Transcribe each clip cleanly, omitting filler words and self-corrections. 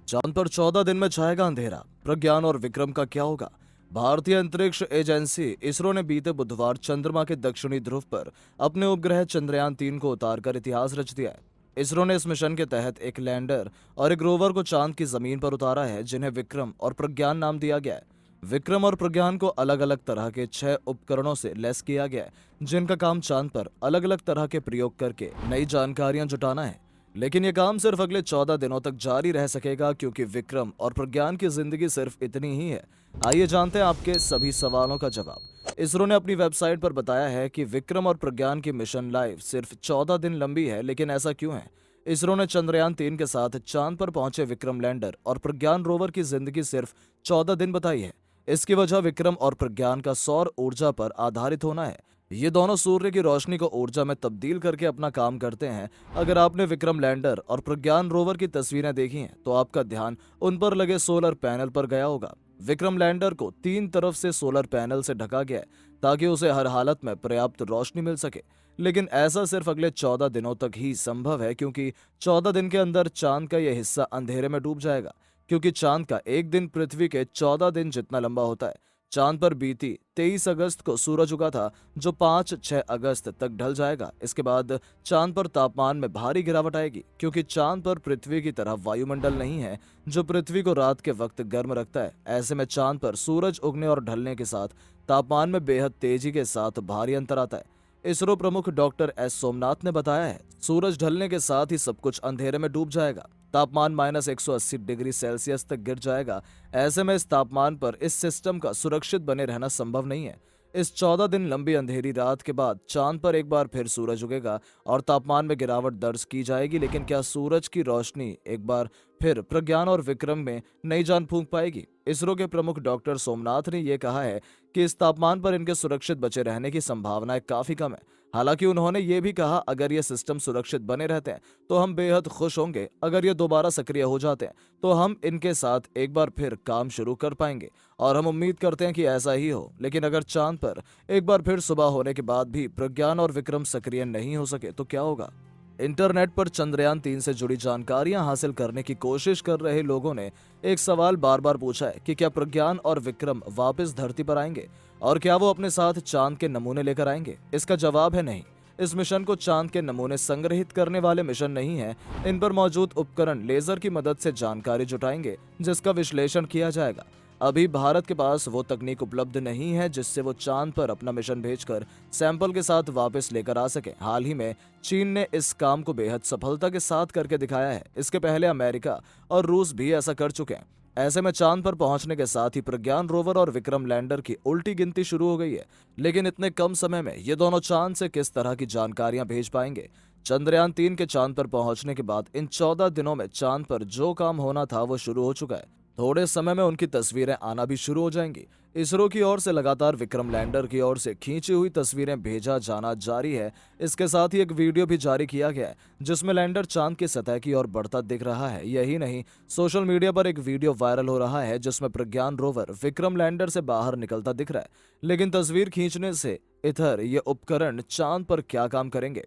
चांद पर 14 दिन में छाएगा अंधेरा। प्रज्ञान और विक्रम का क्या होगा? भारतीय अंतरिक्ष एजेंसी इसरो ने बीते बुधवार चंद्रमा के दक्षिणी ध्रुव पर अपने उपग्रह चंद्रयान 3 को उतारकर इतिहास रच दिया है। इसरो ने इस मिशन के तहत एक लैंडर और एक रोवर को चांद की जमीन पर उतारा है, जिन्हें विक्रम और प्रज्ञान नाम दिया गया है। विक्रम और प्रज्ञान को अलग अलग तरह के 6 उपकरणों से लैस किया गया है, जिनका काम चांद पर अलग अलग तरह के प्रयोग करके नई जानकारियां जुटाना है। लेकिन यह काम सिर्फ अगले 14 दिनों तक जारी रह सकेगा, क्योंकि विक्रम और प्रज्ञान की जिंदगी सिर्फ इतनी ही है। आइए जानते हैं आपके सभी सवालों का जवाब। इसरो ने अपनी वेबसाइट पर बताया है कि विक्रम और प्रज्ञान की मिशन लाइफ सिर्फ 14 दिन लंबी है, लेकिन ऐसा क्यों है? इसरो ने चंद्रयान 3 के साथ चांद पर पहुंचे विक्रम लैंडर और प्रज्ञान रोवर की जिंदगी सिर्फ 14 दिन बताई है। इसकी वजह विक्रम और प्रज्ञान का सौर ऊर्जा पर आधारित होना है। ये दोनों सूर्य की रोशनी को ऊर्जा में तब्दील करके अपना काम करते हैं। अगर आपने विक्रम लैंडर और प्रज्ञान रोवर की तस्वीरें देखी हैं, तो आपका ध्यान उन पर लगे सोलर पैनल पर गया होगा। विक्रम लैंडर को 3 तरफ से सोलर पैनल से ढका गया है, ताकि उसे हर हालत में पर्याप्त रोशनी मिल सके। लेकिन ऐसा सिर्फ अगले 14 दिनों तक ही संभव है, क्योंकि 14 दिन के अंदर चांद का यह हिस्सा अंधेरे में डूब जाएगा। क्योंकि चांद का एक दिन पृथ्वी के 14 दिन जितना लंबा होता है। चांद पर बीती 23 अगस्त को सूरज उगा था, जो 5-6 अगस्त तक ढल जाएगा। इसके बाद चांद पर तापमान में भारी गिरावट आएगी, क्योंकि चांद पर पृथ्वी की तरह वायुमंडल नहीं है, जो पृथ्वी को रात के वक्त गर्म रखता है। ऐसे में चांद पर सूरज उगने और ढलने के साथ तापमान में बेहद तेजी के साथ भारी अंतर आता है। इसरो प्रमुख डॉक्टर एस सोमनाथ ने बताया है, सूरज ढलने के साथ ही सब कुछ अंधेरे में डूब जाएगा। तापमान -180 डिग्री सेल्सियस तक गिर जाएगा। ऐसे में इस तापमान पर इस सिस्टम का सुरक्षित बने रहना संभव नहीं है। इस 14 दिन लंबी अंधेरी रात के बाद चांद पर एक बार फिर सूरज उगेगा और तापमान में गिरावट दर्ज की जाएगी। लेकिन क्या सूरज की रोशनी एक बार फिर प्रज्ञान और विक्रम में नई जान फूंक पाएगी? इसरो के प्रमुख डॉक्टर सोमनाथ ने यह कहा है कि इस तापमान पर इनके सुरक्षित बचे रहने की संभावनाएं काफी कम है। हालांकि उन्होंने ये भी कहा, अगर ये सिस्टम सुरक्षित बने रहते हैं तो हम बेहद खुश होंगे। अगर ये दोबारा सक्रिय हो जाते हैं तो हम इनके साथ एक बार फिर काम शुरू कर पाएंगे, और हम उम्मीद करते हैं कि ऐसा ही हो। लेकिन अगर चांद पर एक बार फिर सुबह होने के बाद भी प्रज्ञान और विक्रम सक्रिय नहीं हो सके तो क्या होगा? इंटरनेट पर चंद्रयान 3 से जुड़ी जानकारियां हासिल करने की कोशिश कर रहे लोगों ने एक सवाल बार बार पूछा है कि क्या प्रज्ञान और विक्रम वापस धरती पर आएंगे, और क्या वो अपने साथ चांद के नमूने लेकर आएंगे? इसका जवाब है नहीं। इस मिशन को चांद के नमूने संग्रहित करने वाले मिशन नहीं है। इन पर मौजूद उपकरण लेजर की मदद से जानकारी जुटाएंगे, जिसका विश्लेषण किया जाएगा। अभी भारत के पास वो तकनीक उपलब्ध नहीं है जिससे वो चांद पर अपना मिशन भेजकर सैंपल के साथ वापस लेकर आ सके। हाल ही में चीन ने इस काम को बेहद सफलता के साथ करके दिखाया है। इसके पहले अमेरिका और रूस भी ऐसा कर चुके हैं। ऐसे में चांद पर पहुंचने के साथ ही प्रज्ञान रोवर और विक्रम लैंडर की उल्टी गिनती शुरू हो गई है। लेकिन इतने कम समय में ये दोनों चांद से किस तरह की जानकारियां भेज पाएंगे? चंद्रयान 3 के चांद पर पहुंचने के बाद इन 14 दिनों में चांद पर जो काम होना था वो शुरू हो चुका है। थोड़े समय में उनकी तस्वीरें आना भी शुरू हो जाएंगी। इसरो की ओर से लगातार विक्रम लैंडर की ओर से खींची हुई तस्वीरें भेजा जाना जारी है। इसके साथ ही एक वीडियो भी जारी किया गया है, जिसमें लैंडर चांद की सतह की ओर बढ़ता दिख रहा है। यही नहीं, सोशल मीडिया पर एक वीडियो वायरल हो रहा है, जिसमें प्रज्ञान रोवर विक्रम लैंडर से बाहर निकलता दिख रहा है। लेकिन तस्वीर खींचने से इधर ये उपकरण चांद पर क्या काम करेंगे?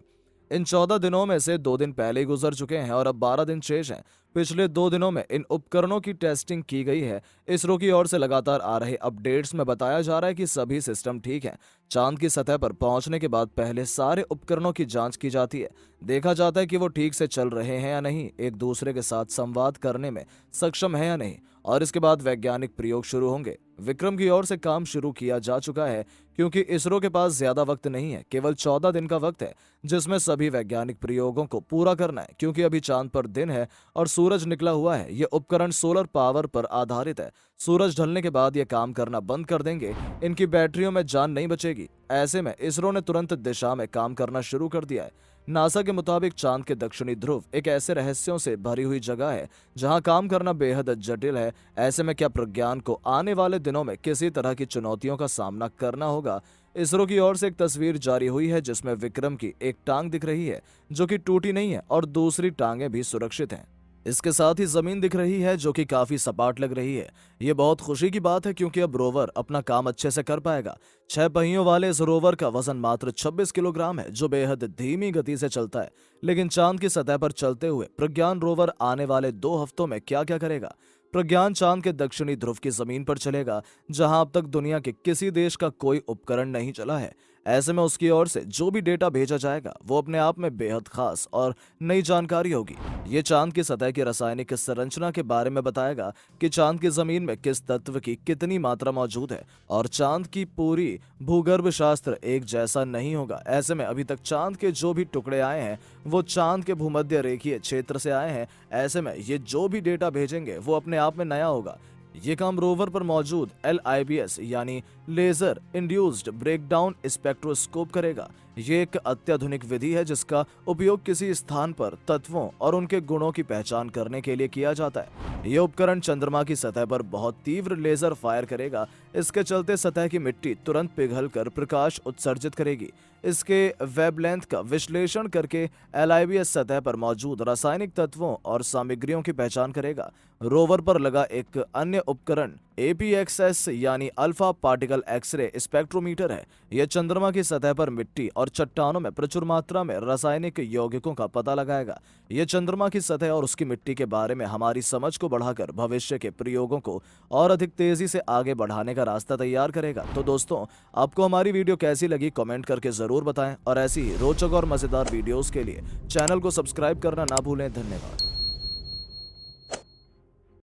इन 14 दिनों में से 2 दिन पहले ही गुजर चुके हैं और अब 12 दिन शेष हैं। पिछले 2 दिनों में इन उपकरणों की टेस्टिंग की गई है। इसरो की ओर से लगातार आ रहे अपडेट्स में बताया जा रहा है कि सभी सिस्टम ठीक हैं। चांद की सतह पर पहुंचने के बाद पहले सारे उपकरणों की जांच की जाती है। देखा जाता है कि वो ठीक से चल रहे हैं या नहीं, एक दूसरे के साथ संवाद करने में सक्षम है या नहीं, और इसके बाद वैज्ञानिक प्रयोग शुरू होंगे। विक्रम की ओर से काम शुरू किया जा चुका है, क्योंकि इसरो के पास ज्यादा वक्त नहीं है, केवल 14 दिन का वक्त है, जिसमें सभी वैज्ञानिक प्रयोगों को पूरा करना है। क्योंकि अभी चांद पर दिन है और सूरज निकला हुआ है, ये उपकरण सोलर पावर पर आधारित है। सूरज ढलने के बाद ये काम करना बंद कर देंगे, इनकी बैटरियों में जान नहीं बचेगी। ऐसे में इसरो ने तुरंत दिशा में काम करना शुरू कर दिया है। नासा के मुताबिक चांद के दक्षिणी ध्रुव एक ऐसे रहस्यों से भरी हुई जगह है जहां काम करना बेहद जटिल है। ऐसे में क्या प्रज्ञान को आने वाले दिनों में किसी तरह की चुनौतियों का सामना करना होगा? इसरो की ओर से एक तस्वीर जारी हुई है, जिसमें विक्रम की एक टांग दिख रही है, जो कि टूटी नहीं है, और दूसरी टांगें भी सुरक्षित हैं। इसके साथ ही जमीन दिख रही है जो कि काफी सपाट लग रही है। ये बहुत खुशी की बात है क्योंकि अब रोवर अपना काम अच्छे से कर पाएगा। 6 पहियों वाले इस रोवर का वजन मात्र 26 किलोग्राम है जो बेहद धीमी गति से चलता है। लेकिन चांद की सतह पर चलते हुए प्रज्ञान रोवर आने वाले 2 हफ्तों में क्या क्या करेगा। प्रज्ञान चांद के दक्षिणी ध्रुव की जमीन पर चलेगा जहां अब तक दुनिया के किसी देश का कोई उपकरण नहीं चला है। ऐसे में उसकी ओर से जो भी डेटा भेजा जाएगा वो अपने आप में बेहद खास और नई जानकारी होगी। ये चांद की सतह की रासायनिक संरचना के बारे में बताएगा कि चांद की जमीन में किस तत्व की कितनी मात्रा मौजूद है और चांद की पूरी भूगर्भ शास्त्र एक जैसा नहीं होगा। ऐसे में अभी तक चांद के जो भी टुकड़े आए हैं वो चांद के भूमध्य रेखीय क्षेत्र से आए हैं। ऐसे में ये जो भी डेटा भेजेंगे वो अपने आप में नया होगा। ये काम रोवर पर मौजूद LIBS यानी लेजर इंड्यूस्ड ब्रेकडाउन स्पेक्ट्रोस्कोप करेगा। ये एक अत्याधुनिक विधि है जिसका उपयोग किसी स्थान पर तत्वों और उनके गुणों की पहचान करने के लिए किया जाता है। ये उपकरण चंद्रमा की सतह पर बहुत तीव्र लेजर फायर करेगा। इसके चलते सतह की मिट्टी तुरंत पिघलकर प्रकाश उत्सर्जित करेगी। इसके वेवलेंथ का विश्लेषण करके LIBS सतह पर मौजूद रासायनिक तत्वों और सामग्रियों की पहचान करेगा। रोवर पर लगा एक अन्य उपकरण APXS यानी अल्फा पार्टिकल एक्सरे स्पेक्ट्रोमीटर है। यह चंद्रमा की सतह पर मिट्टी और चट्टानों में प्रचुर मात्रा में रासायनिक यौगिकों का पता लगाएगा। यह चंद्रमा की सतह और उसकी मिट्टी के बारे में हमारी समझ को बढ़ाकर भविष्य के प्रयोगों को और अधिक तेजी से आगे बढ़ाने का रास्ता तैयार करेगा। तो दोस्तों, आपको हमारी वीडियो कैसी लगी कमेंट करके जरूर बताएं और ऐसी ही रोचक और मजेदार वीडियोस के लिए चैनल को सब्सक्राइब करना ना भूलें। धन्यवाद।